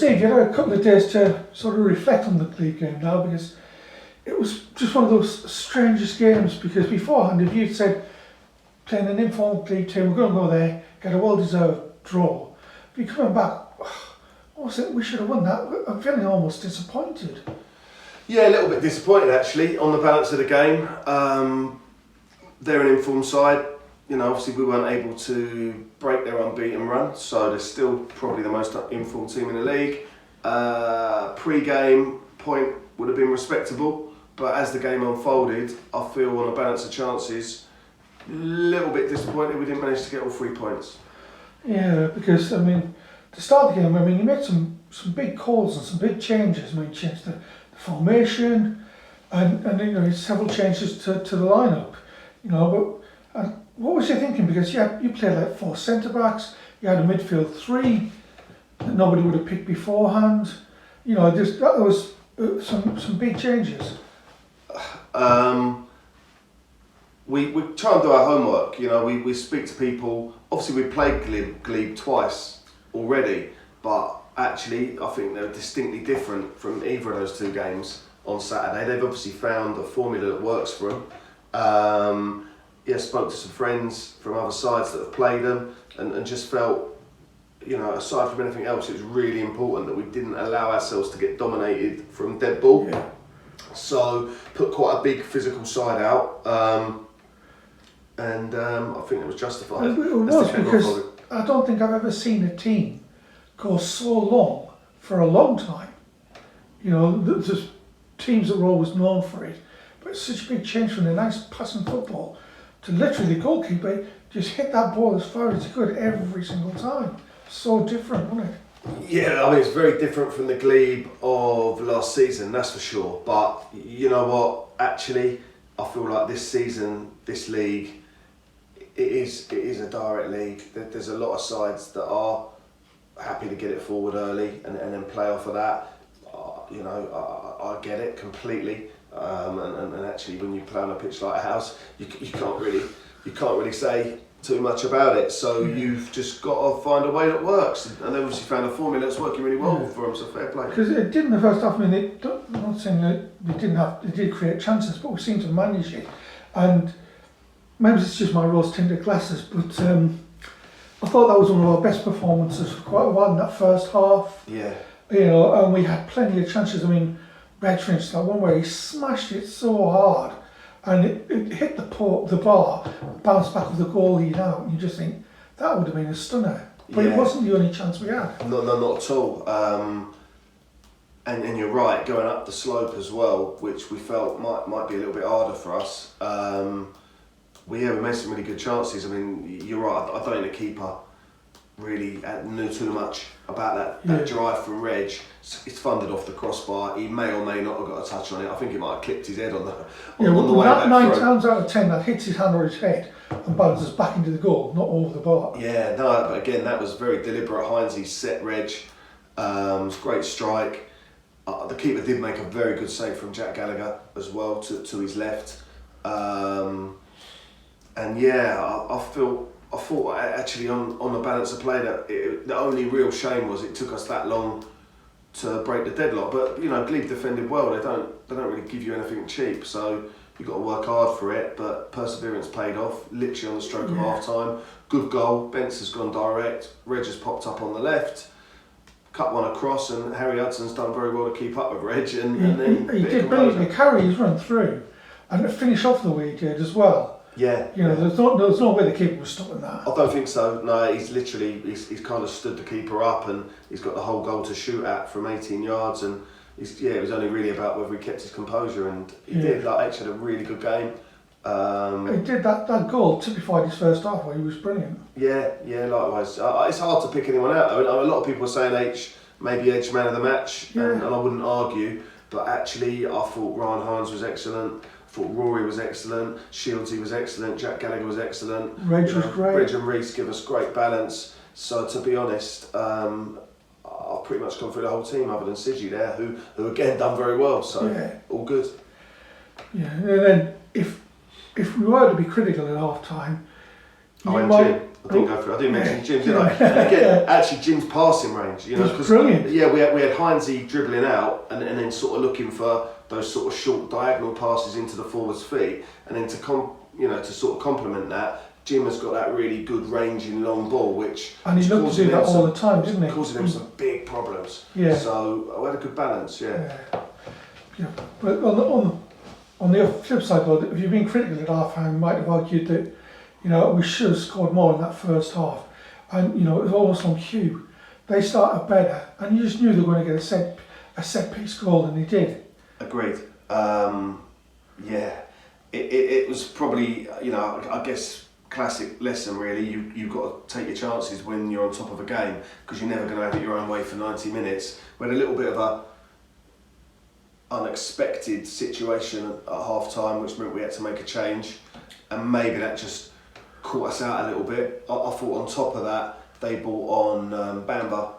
Steve, you had a couple of days to sort of reflect on the Glebe game now, because it was just one of those strangest games, because beforehand, if you'd said playing an informal Glebe team, we're going to go there, get a well-deserved draw, but you're coming back, we should have won that. I'm feeling almost disappointed. Yeah, a little bit disappointed actually on the balance of the game. They're an informed side. You know, obviously we weren't able to break their unbeaten run, so they're still probably the most informed team in the league. Pre-game point would have been respectable, but as the game unfolded, I feel on a balance of chances, a little bit disappointed we didn't manage to get all 3 points. Yeah, because I mean, to start the game, I mean, you made some big calls and some big changes. I mean, you changed the formation, and you know, several changes to the lineup. You know, but what was you thinking? Because you played like 4 centre backs, you had a midfield 3 that nobody would have picked beforehand. You know, there was some big changes. We try and do our homework. You know, we speak to people. Obviously, we played Glebe twice already, but actually, I think they're distinctly different from either of those 2 games on Saturday. They've obviously found a formula that works for them. Spoke to some friends from other sides that have played them, and just felt, you know, aside from anything else, it was really important that we didn't allow ourselves to get dominated from dead ball. Yeah. So put quite a big physical side out, and I think it was justified. It was, because I don't think I've ever seen a team go so long for a long time. You know, there's teams that were always known for it, but it's such a big change from the nice passing football to literally the goalkeeper just hit that ball as far as he could every single time. So different, wasn't it? Yeah, I mean, it's very different from the Glebe of last season, that's for sure. But you know what? Actually, I feel like this season, this league, it is a direct league. There's a lot of sides that are happy to get it forward early and then play off of that. You know, I get it completely. And actually, when you play on a pitch like a house, you can't really say too much about it. So you've just got to find a way that works, and they obviously found a formula that's working really well for them. So fair play. Because it did in the first half. I mean, I'm not saying that they did create chances, but we seemed to manage it. And maybe it's just my rose-tinted glasses, but I thought that was one of our best performances for quite a while in that first half. Yeah. You know, and we had plenty of chances. I mean, Red, for instance, that one where he smashed it so hard and it hit the bar, bounced back with the goalie out, and you just think that would have been a stunner. But it wasn't the only chance we had. No, not at all. And you're right, going up the slope as well, which we felt might be a little bit harder for us. We made some really good chances. I mean, you're right, I don't think the keeper really knew too much about that drive from Reg. It's funded off the crossbar. He may or may not have got a touch on it. I think he might have clipped his head on the way back. 9 times out of 10 that hits his hand or his head and bounces back into the goal, not over the bar. Yeah, no, but again, that was very deliberate. Heinz, he set Reg. It was a great strike. The keeper did make a very good save from Jack Gallagher as well to his left. And yeah, I thought actually on the balance of play that the only real shame was it took us that long to break the deadlock. But you know, Glebe defended well. They don't really give you anything cheap, so you've got to work hard for it. But perseverance paid off. Literally on the stroke of half time, good goal. Bence has gone direct. Reg has popped up on the left, cut one across, and Harry Hudson's done very well to keep up with Reg. He did brilliantly carry his run through and finish off the way he did as well. Yeah, you know, there's no way the keeper was stopping that. I don't think so. No, he's kind of stood the keeper up, and he's got the whole goal to shoot at from 18 yards, and it was only really about whether he kept his composure, and he did. Like, actually had a really good game. He did that goal typified his first half where he was brilliant. Yeah, likewise. It's hard to pick anyone out though. A lot of people are saying maybe Edge man of the match, and I wouldn't argue, but actually I thought Ryan Hines was excellent. I thought Rory was excellent, Shieldsy was excellent, Jack Gallagher was excellent. Reg was great. Reg and Reese give us great balance. So to be honest, I've pretty much gone through the whole team other than Sigi there, who again done very well. So all good. Yeah, and then if we were to be critical at half time, Oh, and might- Jim. I didn't go through. I didn't mention Jim, did I? Yeah. And again, actually, Jim's passing range. You know, He's because brilliant. yeah, we had Heinze dribbling out and then sort of looking for those sort of short diagonal passes into the forward's feet, and then to sort of complement that, Jim has got that really good ranging long ball, which And he looked to do that all the time, didn't he? Causing him some big problems. Yeah. So we had a good balance. Yeah. Yeah. But on the flip side, though, if you've been critical at half time, you might have argued that, you know, we should have scored more in that first half. And, you know, it was almost on cue. They started better, and you just knew they were going to get a set piece goal, and they did. Agreed. Yeah. It was probably, you know, I guess classic lesson really. You've got to take your chances when you're on top of a game, because you're never going to have it your own way for 90 minutes. We had a little bit of a unexpected situation at half time, which meant we had to make a change, and maybe that just caught us out a little bit. I thought on top of that they brought on Bamba.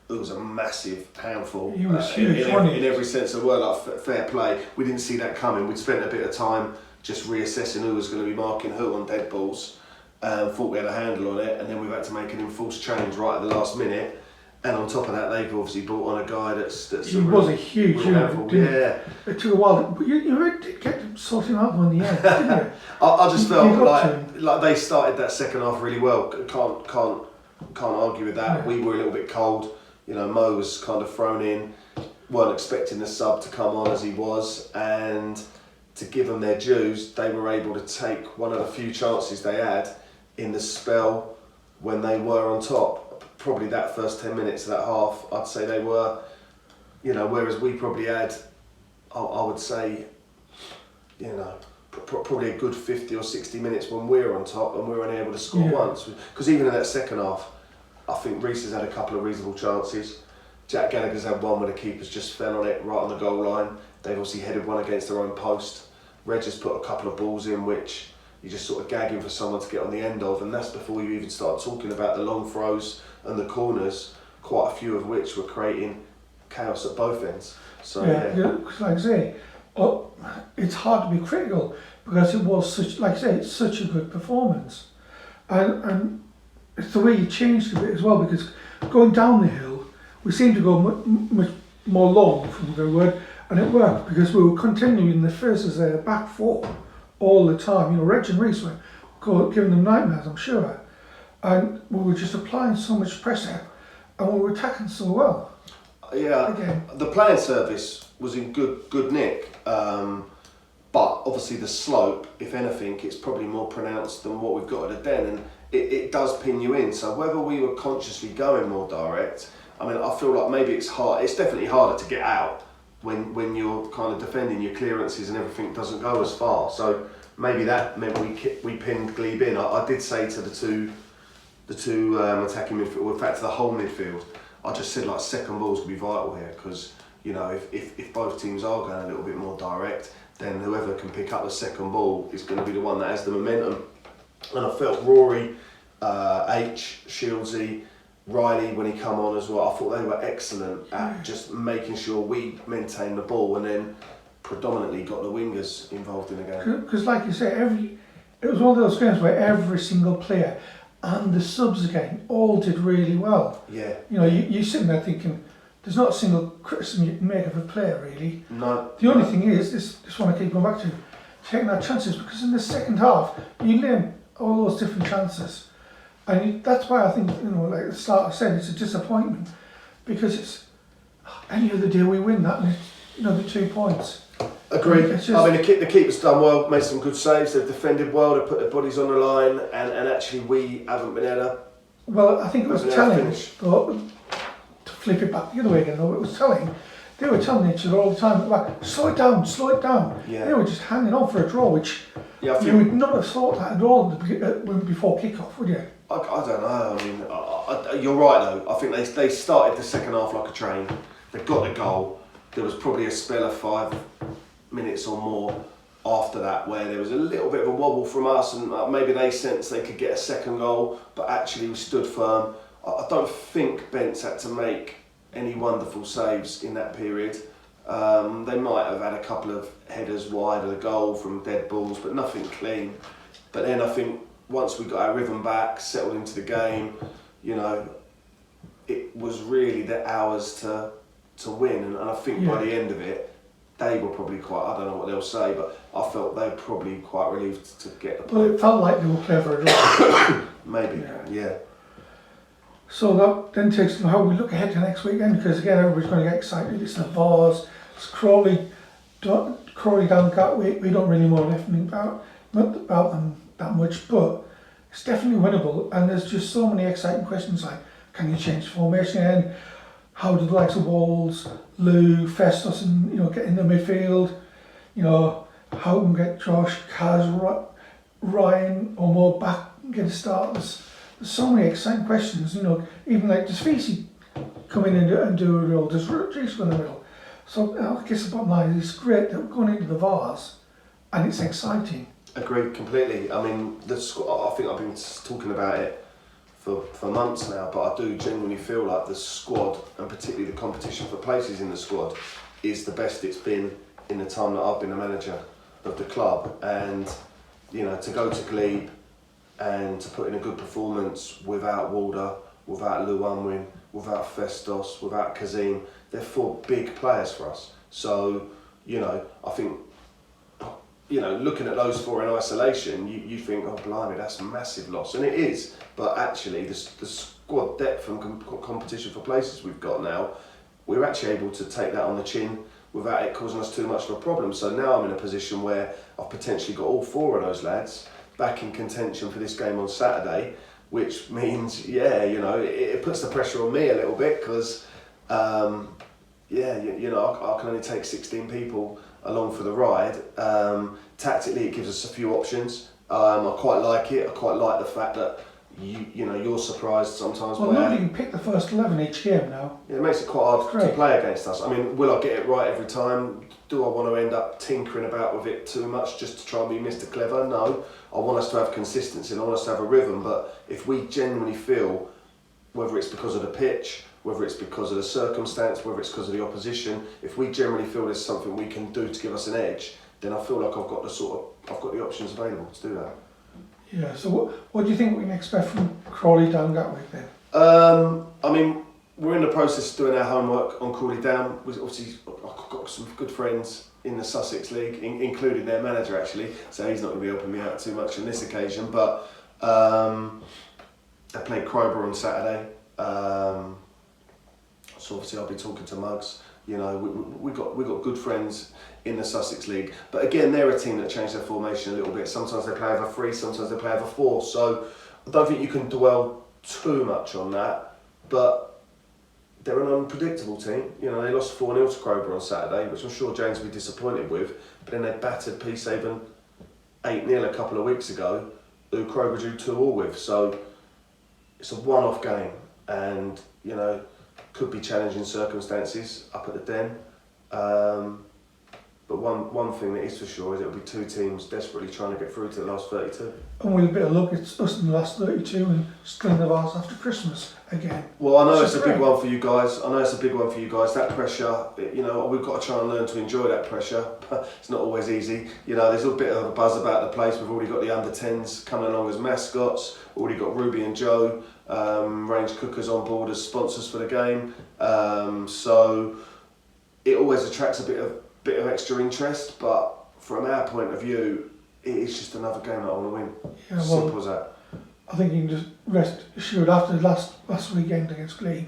It was a massive handful. He was huge, wasn't he? In every sense of the word, like fair play. We didn't see that coming. We'd spent a bit of time just reassessing who was going to be marking who on dead balls. Thought we had a handle on it, and then we've had to make an enforced change right at the last minute. And on top of that, they've obviously brought on a guy that's He was a huge unit, didn't he? Yeah. It took a while, but you really did get to sort him out in the end, didn't you? I just You felt got like they started that second half really well. Can't argue with that. Yeah. We were a little bit cold. You know, Mo was kind of thrown in. Weren't expecting the sub to come on as he was, and to give them their dues, they were able to take one of the few chances they had in the spell when they were on top. Probably that first 10 minutes of that half, I'd say they were, you know, whereas we probably had, I would say, you know, probably a good 50 or 60 minutes when we were on top and we were unable to score once. Because even in that second half, I think Reece has had a couple of reasonable chances. Jack Gallagher's had one where the keepers just fell on it right on the goal line. They've obviously headed one against their own post. Reg has put a couple of balls in which you're just sort of gagging for someone to get on the end of, and that's before you even start talking about the long throws and the corners, quite a few of which were creating chaos at both ends. So because like I say, it's hard to be critical because it was such, like I say, it's such a good performance, and it's the way you changed a bit as well, because going down the hill, we seemed to go much more long, from the word, and it worked because we were continuing the phases there, back four, all the time. You know, Reg and Reece were giving them nightmares, I'm sure. And we were just applying so much pressure, and we were attacking so well. Yeah, Again. The playing service was in good nick, but obviously the slope, if anything, it's probably more pronounced than what we've got at the Den, and it does pin you in. So whether we were consciously going more direct, I mean, I feel like maybe it's hard. It's definitely harder to get out when you're kind of defending your clearances and everything doesn't go as far. So maybe that meant we pinned Glebe in. I did say to the two attacking midfield, in fact to the whole midfield, I just said like second balls could be vital here, because you know if both teams are going a little bit more direct, then whoever can pick up the second ball is going to be the one that has the momentum. And I felt Rory, Shieldsy, Riley when he come on as well, I thought they were excellent at just making sure we maintained the ball, and then predominantly got the wingers involved in the game. Because like you say, it was one of those games where every single player and the subs again all did really well. Yeah. You know, you're sitting there thinking, there's not a single criticism you can make of a player really. No. The only thing is, this one I keep going back to, taking our chances, because in the second half, you name all those different chances. And that's why I think, you know, like at the start I said, it's a disappointment, because it's any other day we win that, and it's, you know, the 2 points. Agreed. It's I mean, the keeper's done well, made some good saves, they've defended well, they've put their bodies on the line, and actually we haven't been able to. Well, I think it was Haven't telling, finished. though, to flip it back the other way again, though, it was telling, they were telling each other all the time, like, slow it down. Yeah. They were just hanging on for a draw, which Yeah, I you feel, would not have thought that at all before kick-off, would you? I don't know. I mean, you're right though. I think they started the second half like a train. They got the goal. There was probably a spell of 5 minutes or more after that where there was a little bit of a wobble from us, and maybe they sensed they could get a second goal, but actually we stood firm. I don't think Bent's had to make any wonderful saves in that period. They might have had a couple of headers wide of the goal from dead balls, but nothing clean. But then I think once we got our rhythm back, settled into the game, you know, it was really the hours to win. And I think by the end of it, they were probably quite, I don't know what they'll say, but I felt they were probably quite relieved to get the point. Well, it felt like they were playing for a draw. Maybe, yeah. So that then takes to how we look ahead to next weekend, because again, everybody's going to get excited. It's the Vars, it's Crawley down Gatwick. We don't really know anything about them that much, but it's definitely winnable. And there's just so many exciting questions like, can you change formation again? How do the likes of Walls, Lou, Festus, and get in the midfield? How can we get Josh, Kaz, Ryan, or more back and get a start? There's so many exciting questions. Even like does Ivesy come in and do a role? Does Rodriguez in the middle? So I guess the bottom line is it's great that we're going into the Vars, and it's exciting. Agreed completely. I mean, I think I've been talking about it for months now, but I do genuinely feel like the squad, and particularly the competition for places in the squad, is the best it's been in the time that I've been a manager of the club. And to go to Glebe and to put in a good performance without Walder, without Lou Unwin, without Festus, without Kazim, they're 4 big players for us. So I think looking at those 4 in isolation, you think, oh blimey, that's a massive loss, and it is. But actually, the squad depth and competition for places we've got now, we're actually able to take that on the chin without it causing us too much of a problem. So now I'm in a position where I've potentially got all 4 of those lads back in contention for this game on Saturday, which means, it puts the pressure on me a little bit because, I can only take 16 people along for the ride. Tactically, it gives us a few options. I quite like it. I quite like the fact that you're surprised sometimes. Well, nobody can pick the first 11 each game now. Yeah, it makes it quite hard to play against us. I mean, will I get it right every time? Do I want to end up tinkering about with it too much just to try and be Mr. Clever? No. I want us to have consistency and I want us to have a rhythm. But if we genuinely feel, whether it's because of the pitch, whether it's because of the circumstance, whether it's because of the opposition, if we generally feel there's something we can do to give us an edge, then I feel like I've got the options available to do that. Yeah. So what do you think we can expect from Crawley down Gatwick then? I mean, we're in the process of doing our homework on Crawley Down. Obviously, I've got some good friends in the Sussex League, including their manager actually, so he's not going to be helping me out too much on this occasion. But they played Crowborough on Saturday. So obviously I'll be talking to Muggs. We got good friends in the Sussex League, but again, they're a team that changed their formation a little bit. Sometimes they play over 3, sometimes they play over 4. So I don't think you can dwell too much on that. But they're an unpredictable team. They lost 4-0 to Crowborough on Saturday, which I'm sure James will be disappointed with. But then they battered Peacehaven 8-0 a couple of weeks ago, who Crowborough drew 2-2 with. So it's a one-off game, and could be challenging circumstances up at the Den. But one thing that is for sure is it'll be 2 teams desperately trying to get through to the last 32. And with a bit of luck, it's us in the last 32 and string the Vars after Christmas again. Well, I know it's a big one for you guys. That pressure, we've got to try and learn to enjoy that pressure. But it's not always easy. There's a bit of a buzz about the place. We've already got the under-10s coming along as mascots. Already got Ruby and Joe, range cookers on board as sponsors for the game. So it always attracts a bit of extra interest. But from our point of view, it's just another game that I want to win. Yeah, Simple as that. I think you can just rest assured after the last weekend against Glebe,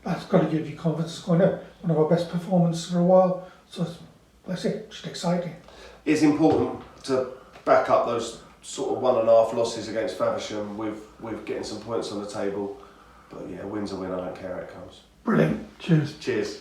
that's got to give you confidence. It's going to one of our best performances for a while. So it's just exciting. It's important to back up those sort of 1.5 losses against Faversham with getting some points on the table. But yeah, win's a win. I don't care how it comes. Brilliant. Cheers. Cheers.